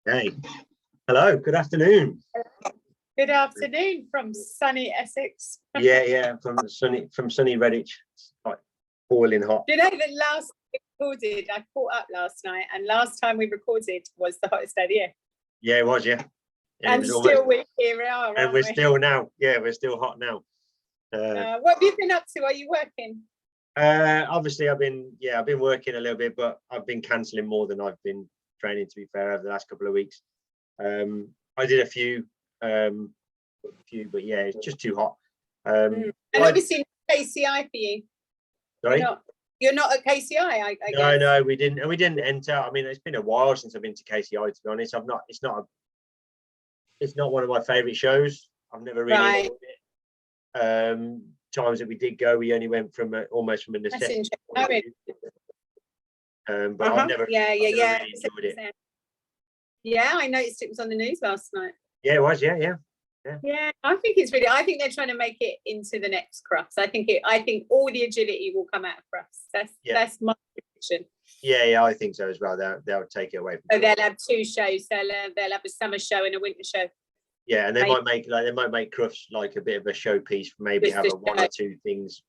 Hey, hello, good afternoon. Good afternoon from sunny Essex. Yeah, from sunny Redditch. It's like boiling hot. You know that last we recorded, I caught up last night, and last time we recorded was the hottest day of the year. Yeah, it was, yeah. And still we here are, and we're still now, we're still hot now. What have you been up to? Are you working? Obviously I've been working a little bit, but I've been cancelling more than I've been training, to be fair, over the last couple of weeks. I did a few, but yeah, it's just too hot. And obviously KCI for you. Sorry? You're not at KCI, I guess. No, we didn't enter. I mean, it's been a while since I've been to KCI, to be honest. It's not one of my favourite shows. I've never really enjoyed it. Times that we did go, we only went from almost from a necessity. But I've never really enjoyed it. Yeah, I noticed it was on the news last night. Yeah, it was. Yeah, I think they're trying to make it into the next Crufts. I think all the agility will come out of Crufts. That's my prediction. Yeah, I think so as well. They'll take it away from they'll have two shows. They'll have a summer show and a winter show. Yeah, and they might make Crufts like a bit of a showpiece, maybe have one or two things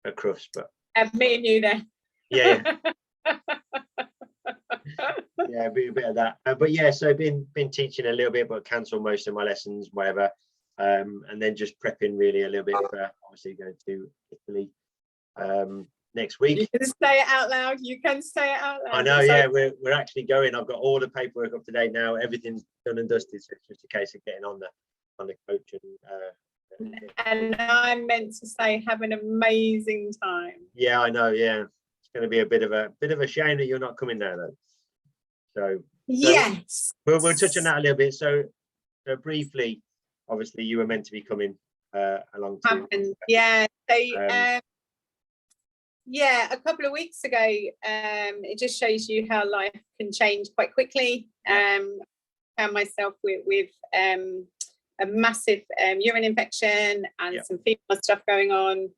at Crufts, but have me and you there. Yeah. Yeah, a bit of that. But yeah, so been teaching a little bit, but cancelled most of my lessons, whatever. And then just prepping really a little bit for obviously going to Italy next week. You can say it out loud. I know, yeah, we're actually going. I've got all the paperwork up to date now. Everything's done and dusted. So it's just a case of getting on the coach and I'm meant to say have an amazing time. Yeah, I know, yeah. It's going to be a bit of a shame that you're not coming there though. So yes, we'll touch on that a little bit. So briefly, obviously you were meant to be coming along to a couple of weeks ago. It just shows you how life can change quite quickly. Found myself with a massive urine infection and some female stuff going on.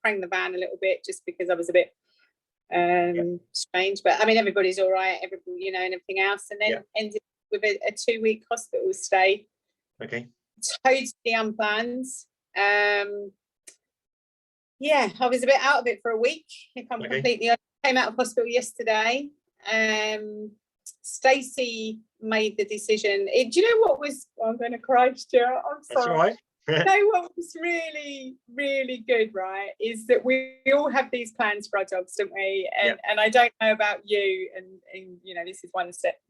Prang the van a little bit just because I was a bit strange, but I mean everybody's all right, and everything else, and then ended with a 2-week hospital stay. Okay. Totally unplanned. I was a bit out of it for a week, if I'm completely honest. Came out of hospital yesterday. Stacey made the decision. Do you know what was? I'm going to cry, Stuart. I'm sorry. That's all right. You know what was really, really good, right, is that we all have these plans for our dogs, don't we? And I don't know about you, and this is one step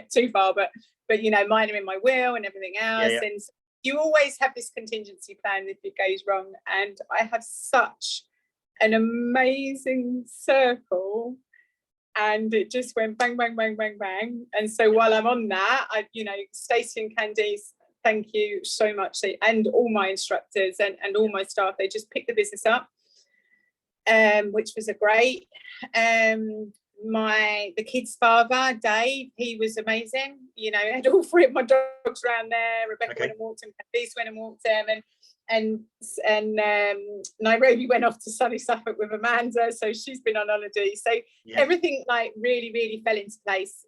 too far, but mine are in my will and everything else. Yeah. And you always have this contingency plan if it goes wrong. And I have such an amazing circle, and it just went bang, bang, bang, bang, bang. And so while I'm on that, Stacey and Candice, thank you so much, and all my instructors and all my staff, they just picked the business up, which was a great. The kids' father, Dave, he was amazing. I had all 3 of my dogs around there. Rebecca went and walked him, Candice went and walked him, and Nairobi went off to sunny Suffolk with Amanda, so she's been on holiday. So everything really, really fell into place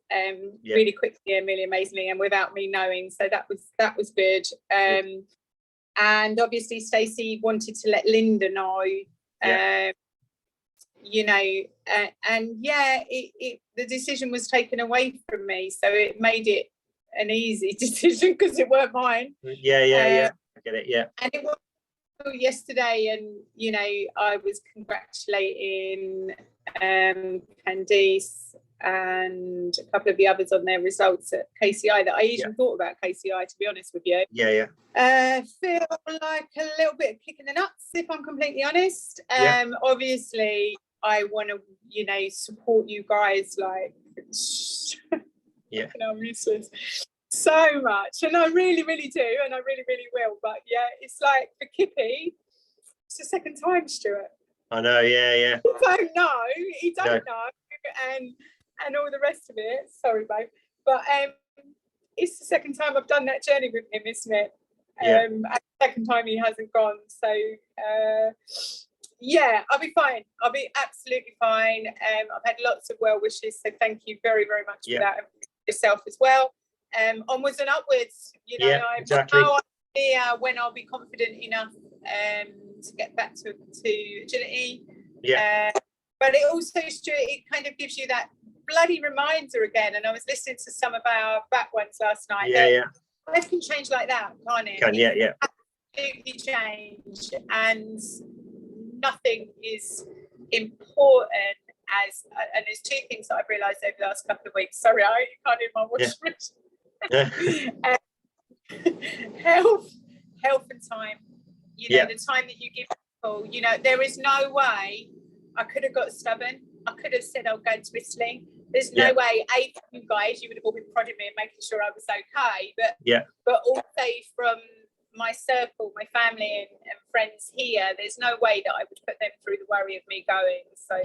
really quickly and really amazingly, and without me knowing. So that was good. And obviously Stacey wanted to let Linda know. The decision was taken away from me, so it made it an easy decision because it weren't mine. I get it. And it was yesterday, and I was congratulating Candice and a couple of the others on their results at KCI that I even thought about KCI, to be honest with you. Feel like a little bit of kick in the nuts, if I'm completely honest. Obviously I want to support you guys like I'm useless so much, and I really, really do, and I really, really will. But it's like for Kippy, it's the second time, Stuart. I know, yeah. He don't know, and all the rest of it. Sorry, babe, but it's the second time I've done that journey with him, isn't it? And the second time he hasn't gone. So I'll be fine. I'll be absolutely fine. I've had lots of well wishes, so thank you very, very much for that. yourself as well. Onwards and upwards, you know. Yeah, exactly. How when I'll be confident enough to get back to agility. Yeah. But it also, Stuart, it kind of gives you that bloody reminder again. And I was listening to some of our back ones last night. Yeah. Life can change like that, can't it? Yeah. Absolutely change, and nothing is important as. And there's two things that I've realised over the last couple of weeks. Sorry, I can't hear my watch. Health and time. You know, the time that you give people. You know, there is no way I could have got stubborn. I could have said I'll go to Italy. There's no way, from you guys, you would have all been prodding me and making sure I was okay. But also from my circle, my family and friends here, there's no way that I would put them through the worry of me going. So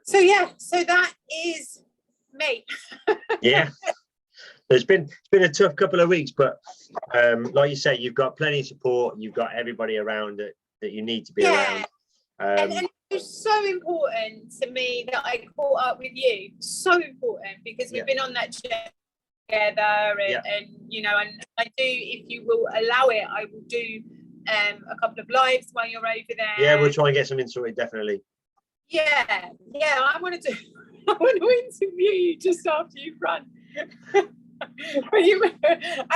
So that is me. It's been a tough couple of weeks, but like you say, you've got plenty of support. You've got everybody around that you need to be around. And it's so important to me that I caught up with you. So important, because we've been on that journey together, and you know, and I do, if you will allow it, I will do a couple of lives while you're over there. Yeah, we'll try and get something sorted, definitely. I want to interview you just after you've run.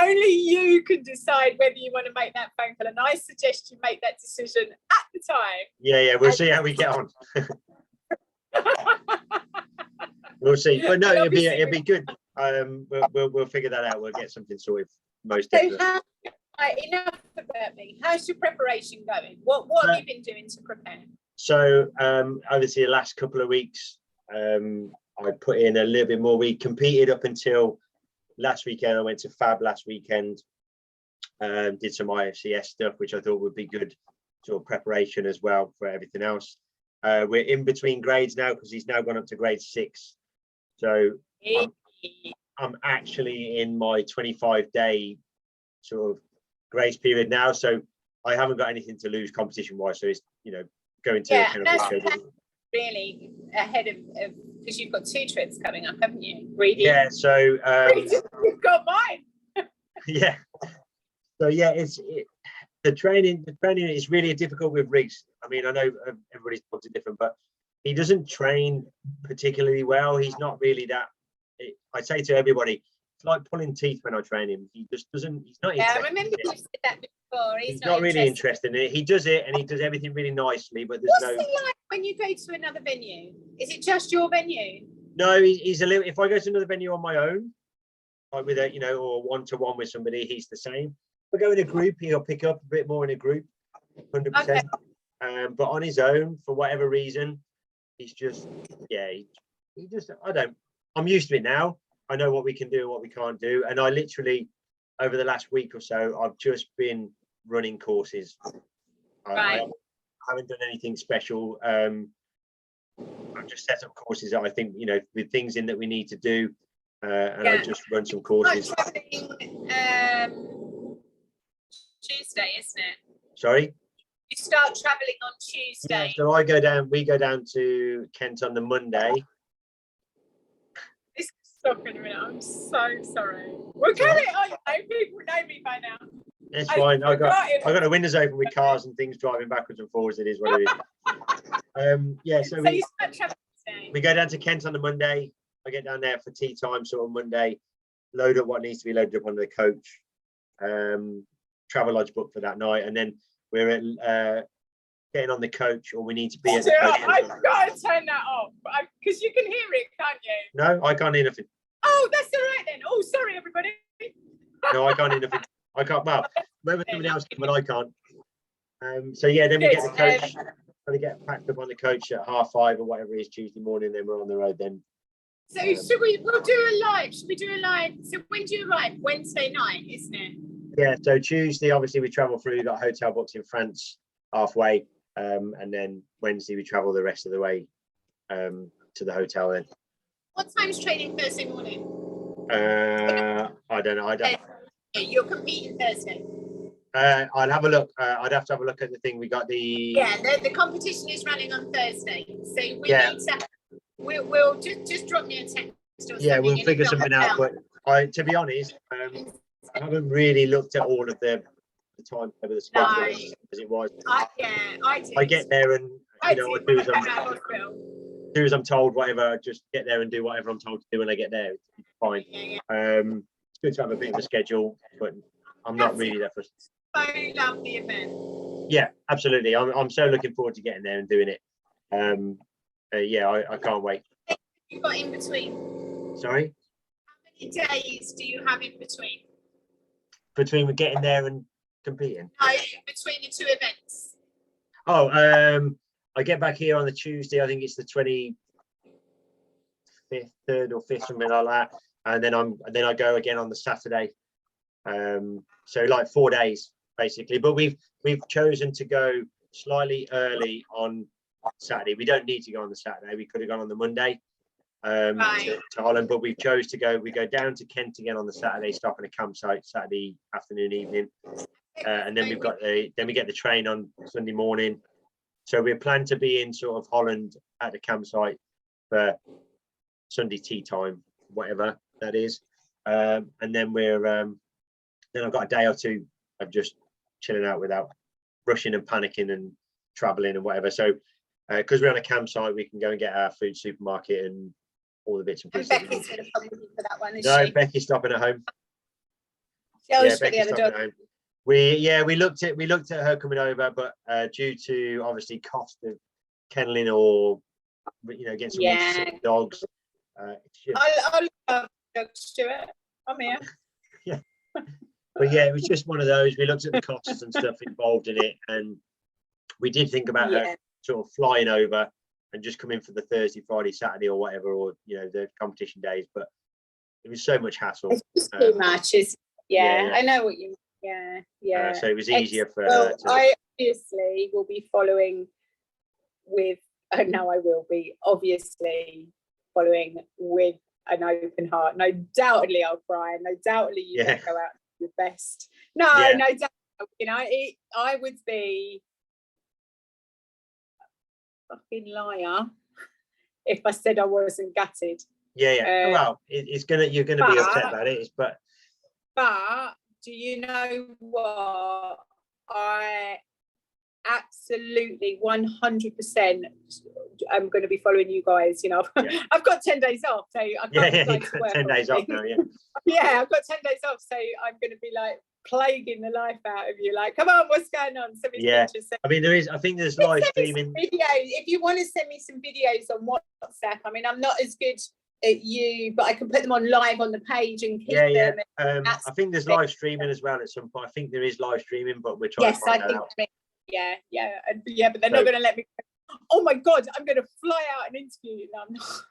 Only you can decide whether you want to make that phone call, and I suggest you make that decision at the time. We'll see how we get on. We'll see, but no, it'll be good. We'll figure that out. We'll get something sorted, most definitely. Enough about me. How's your preparation going? What have you been doing to prepare? So obviously the last couple of weeks, I put in a little bit more. We competed up until last weekend. I went to Fab last weekend, did some IFCS stuff, which I thought would be good sort of preparation as well for everything else. We're in between grades now because he's now gone up to grade 6. So I'm actually in my 25-day sort of grace period now. So I haven't got anything to lose competition wise. So it's, you know, going to kind of really ahead of because you've got 2 trips coming up, haven't you? Reading. Yeah, so you've got mine. The training is really difficult with Riggs. I mean, I know everybody's thoughts are different, but he doesn't train particularly well. He's not really that. I say to everybody, it's like pulling teeth when I train him. He just doesn't. He's not. I remember you said that before. He's not really interested in it. He does it, and he does everything really nicely. But there's What's he like when you go to another venue? Is it just your venue? No, he's a little. If I go to another venue on my own, like with a, you know, or one-to-one with somebody, he's the same. If I go in a group, he'll pick up a bit more in a group, 100%. But on his own, for whatever reason, he's just, he just, I'm used to it now. I know what we can do and what we can't do. And I literally, over the last week or so, I've just been running courses. I haven't done anything special. I've just set up courses that I think, you know, with things in that we need to do. And I just run some courses. Tuesday, isn't it? Sorry? You start travelling on Tuesday. So we go down to Kent on the Monday. Stop in a minute. I'm so sorry. We'll get it on. People know me by now. It's fine. I got the windows open with cars and things driving backwards and forwards. It is what it is. So you start travelling today. We go down to Kent on the Monday. I get down there for tea time sort of Monday, load up what needs to be loaded up onto the coach, travel lodge book for that night, and then we're at getting on the coach, or we need to be at the coach. I've got to turn that off because you can hear it, can't you? No, I can't hear nothing. Oh, that's all right then. Oh, sorry, everybody. No, I can't hear nothing. I can't. Well, maybe somebody else can, but I can't. Then we get the coach. We get packed up on the coach at 5:30 or whatever it is Tuesday morning. Then we're on the road. Then. So we'll do a live. Should we do a live? So when do you arrive? Wednesday night, isn't it? Yeah. So Tuesday, obviously, we travel through. We've got hotel booked in France halfway, and then Wednesday we travel the rest of the way to the hotel. Then. What time's training Thursday morning? I don't know. You're competing Thursday. I'll have a look. I'd have to have a look at the thing. We got the the competition is running on Thursday, so we need to. We'll just drop me a text Yeah, we'll figure something out. But to be honest, I haven't really looked at all of the timetable, the schedule as it was. I did. I get there and I do as I'm told, whatever. I just get there and do whatever I'm told to do when I get there. It's fine. It's good to have a bit of a schedule, but I'm not really there for. So love the event. Yeah, absolutely. I'm so looking forward to getting there and doing it. Yeah, I can't wait. You got in between? Sorry? How many days do you have in between? Between getting there and competing? No, between the two events. Oh, I get back here on the Tuesday. I think it's the 25th, 3rd or 5th, something like that. And then I go again on the Saturday. So like 4 days basically. But we've chosen to go slightly early on Saturday. We don't need to go on the Saturday. We could have gone on the Monday to Holland, but we chose to go. We go down to Kent again on the Saturday, stop at a campsite Saturday afternoon, evening, and then we get the train on Sunday morning. So we're planned to be in sort of Holland at the campsite for Sunday tea time, whatever that is, and then then I've got a day or two of just chilling out without rushing and panicking and traveling and whatever. So because we're on a campsite, we can go and get our food supermarket and all the bits and pieces. And Becky's going to come with you for that one, is no, she? Becky's stopping at home. Becky's stopping at home. We looked at her coming over, but due to obviously cost of kenneling or getting some dogs. I love dogs, Stuart. I'm here. Yeah. But yeah, it was just one of those. We looked at the costs and stuff involved in it, and we did think about her sort of flying over and just coming for the Thursday, Friday, Saturday, or whatever, or the competition days. But it was so much hassle. It's just too much. I know what you mean. Yeah. So it was easier for her. I obviously will be following with. No, I will be obviously following with an open heart. No doubtedly I'll cry, and no doubtedly you will go out your best. No doubt. I would be a fucking liar if I said I wasn't gutted. Well, you're gonna be upset about it, but do you know what? I absolutely 100% I'm going to be following you guys. I've got 10 days off, so I can't to work 10 days off now. I've got 10 days off, so I'm going to be like plaguing the life out of you, like, come on, what's going on? I mean, I think there's live streaming videos. If you want to send me some videos on WhatsApp, I mean, I'm not as good at you, but I can put them on live on the page and keep them. I think there's live streaming as well at some point. I think there is live streaming, but we're trying to find that out. But they're not going to let me. Oh my God, I'm going to fly out and interview you. No, I'm not.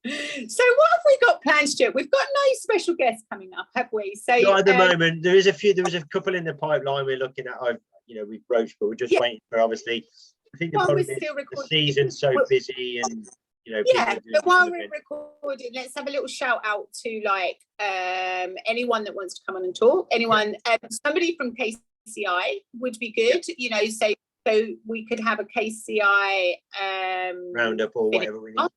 So what have we got planned, Stuart? We've got no special guests coming up, have we? So not at the moment. There was a couple in the pipeline we're looking at. We've broached, but we're just waiting for, obviously. I think the season's so busy, and but while we're recording, let's have a little shout out to anyone that wants to come on and talk. Anyone, somebody from KCI would be good. So we could have a KCI roundup or whatever we need.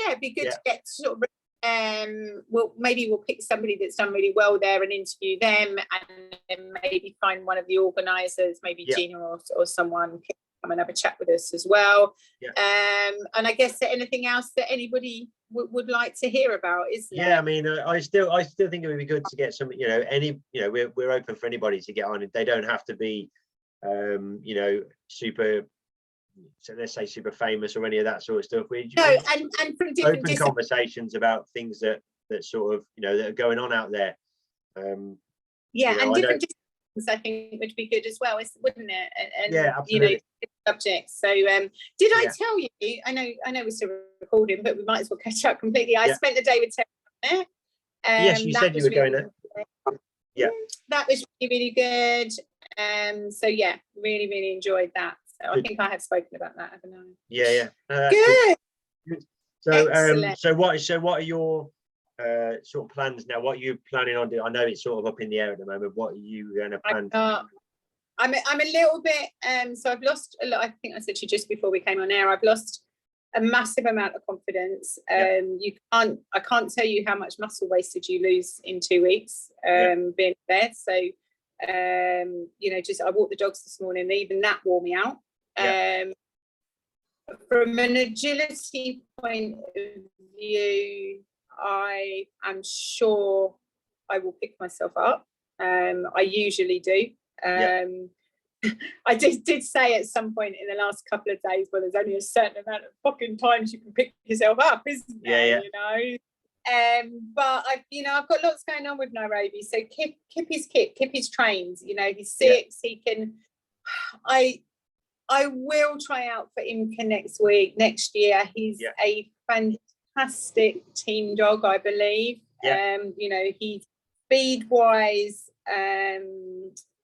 It'd be good to get sort of maybe we'll pick somebody that's done really well there and interview them, and then maybe find one of the organisers, maybe Gina or someone, come and have a chat with us as well. And I guess anything else that anybody would like to hear about, isn't it? I mean, I still think it would be good to get some, we're open for anybody to get on. They don't have to be super, so let's say super famous or any of that sort of stuff. And from different open conversations about things that sort of that are going on out there. And different things I think would be good as well, wouldn't it? And absolutely. Subjects. So did I tell you? I know we're still recording, but we might as well catch up completely. I spent the day with Terry there. Yes, you said you were going there. That was really, really good. So really, really enjoyed that. So I think I have spoken about that, haven't I? Good. So what are your sort of plans now? What are you planning on doing? I know it's sort of up in the air at the moment. What are you going to plan? I'm a little bit. So I've lost a lot. I think I said to you just before we came on air. I've lost a massive amount of confidence. Yeah. I can't tell you how much muscle wastage you lose in 2 weeks being there. So you know, just I walked the dogs this morning, and even that wore me out. Yeah. From an agility point of view, I am sure I will pick myself up. I usually do. I did say at some point in the last couple of days, well, there's only a certain amount of fucking times you can pick yourself up, isn't there? Yeah. You know. But I've got lots going on with Nairobi. So Kip is trained. You know, he's 6. He can. I will try out for IMCA next year. He's a fantastic team dog, I believe. You know, he's speed wise.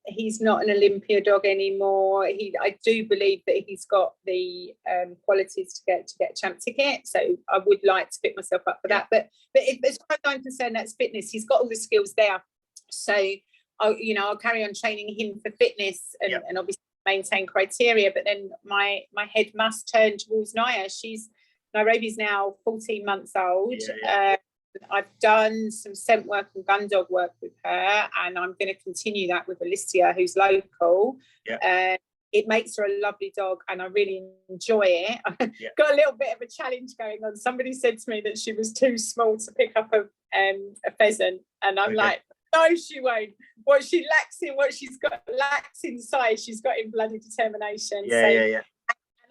He's not an Olympia dog anymore. I do believe that he's got the qualities to get a champ ticket. So I would like to pick myself up for that. But as far as I'm concerned, that's fitness. He's got all the skills there. So I'll carry on training him for fitness and obviously maintain criteria. But then my head must turn towards Naya. Nairobi's now 14 months old. I've done some scent work and gun dog work with her, and I'm going to continue that with Alicia, who's local. It makes her a lovely dog, and I really enjoy it. Got a little bit of a challenge going on. Somebody said to me that she was too small to pick up a pheasant, and I'm like, no, she won't. What she's got lacks in size, she's got in bloody determination. And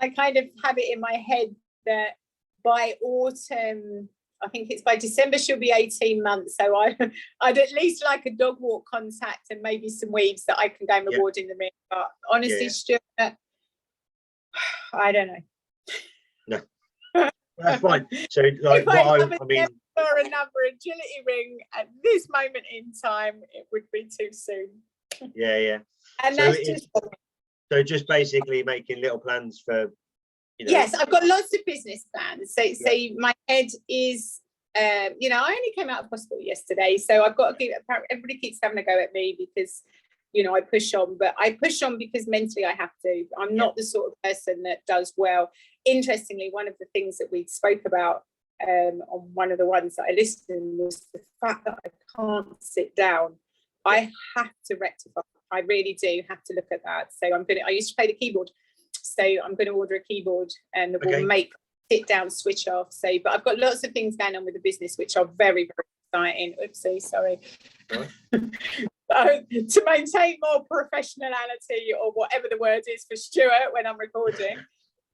I kind of have it in my head that by autumn, I think it's by December, she'll be 18 months. So I'd at least like a dog walk contact and maybe some weaves that I can go and reward in the ring. But honestly, Stuart, I don't know. No, that's fine. So like, I mean, for another agility ring at this moment in time, it would be too soon. And so just basically making little plans for. Yes, I've got lots of business plans. So my head is, I only came out of hospital yesterday, so I've got to keep. Everybody keeps having a go at me because, I push on, but I push on because mentally I have to. I'm not the sort of person that does well. Interestingly, one of the things that we spoke about on one of the ones that I listened was the fact that I can't sit down. I have to rectify. I really do have to look at that. So I used to play the keyboard. So I'm going to order a keyboard and we'll make sit down switch off. So, but I've got lots of things going on with the business, which are very, very exciting. Oopsie, sorry. To maintain more professionality or whatever the word is for Stuart when I'm recording.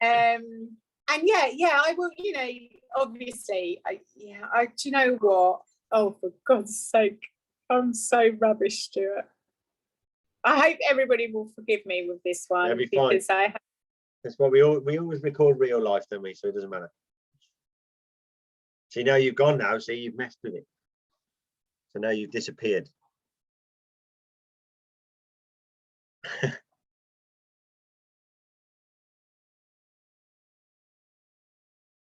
And I will, obviously, do you know what? Oh, for God's sake, I'm so rubbish, Stuart. I hope everybody will forgive me with this one because that's what we always record real life, don't we? So it doesn't matter. See, now you've gone now, see, you've messed with it. So now you've disappeared.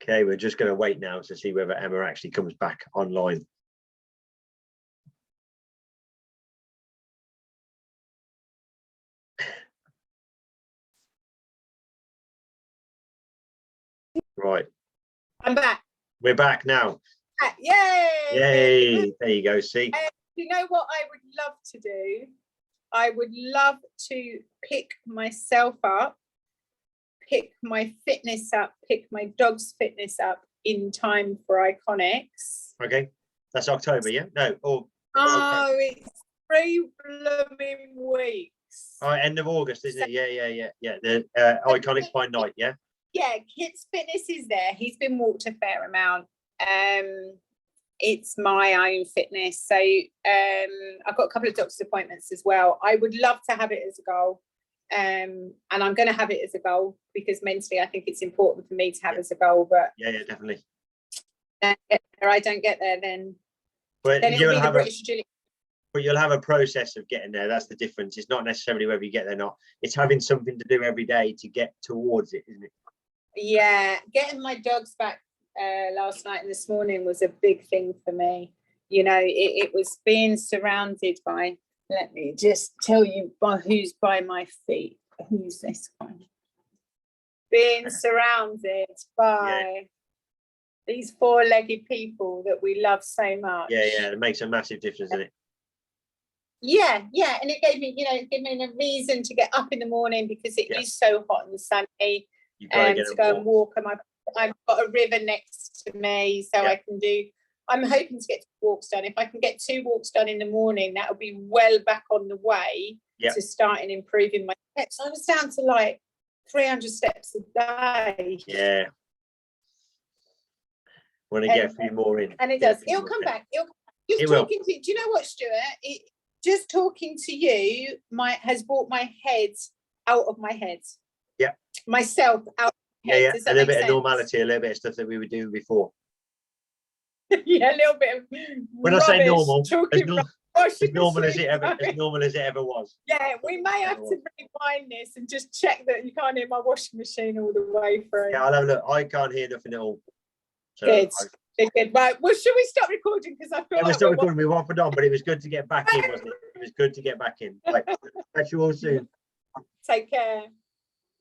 Okay, we're just going to wait now to see whether Emma actually comes back online. Right. I'm back. We're back now. Yay! Yay! There you go. See. You know what I would love to do? I would love to pick myself up, pick my fitness up, pick my dog's fitness up in time for Iconics. Okay, that's October, yeah? No, it's 3 blooming weeks. Oh, end of August, isn't it? Yeah. The Iconics by night, yeah. Yeah, Kit's fitness is there. He's been walked a fair amount. It's my own fitness. So I've got a couple of doctor's appointments as well. I would love to have it as a goal. And I'm going to have it as a goal because mentally I think it's important for me to have as a goal. But yeah, definitely. I don't get there, then you'll have but you'll have a process of getting there. That's the difference. It's not necessarily whether you get there or not. It's having something to do every day to get towards it, isn't it? Yeah, getting my dogs back last night and this morning was a big thing for me. It was being surrounded by, let me just tell you who's by my feet. Who's this one? being surrounded by these four-legged people that we love so much. Yeah, it makes a massive difference, doesn't it? Yeah, and it gave me, it gave me a reason to get up in the morning because it is so hot and sunny, to go and walk. And I've got a river next to me, so I can do. I'm hoping to get 2 walks done. If I can get 2 walks done in the morning, that'll be well back on the way to starting improving my steps. I was down to like 300 steps a day. Yeah. Want to get a few more in. And it does. It'll come back. Just talking to you. Do you know what, Stuart? Just talking to you has brought my head out of my head. Yeah. Myself out of my head. Yeah. A little bit of normality, a little bit of stuff that we were doing before. Yeah, a little bit of when rubbish, I say normal, as normal as it ever was. Yeah, we may have to rewind this and just check that you can't hear my washing machine all the way through. Yeah, I'll have a look. I can't hear nothing at all. So good. Right. Well, should we stop recording? Because I feel like we're still recording. We waffled on, but it was good to get back in, wasn't it? It was good to get back in. Right. Catch you all soon. Take care.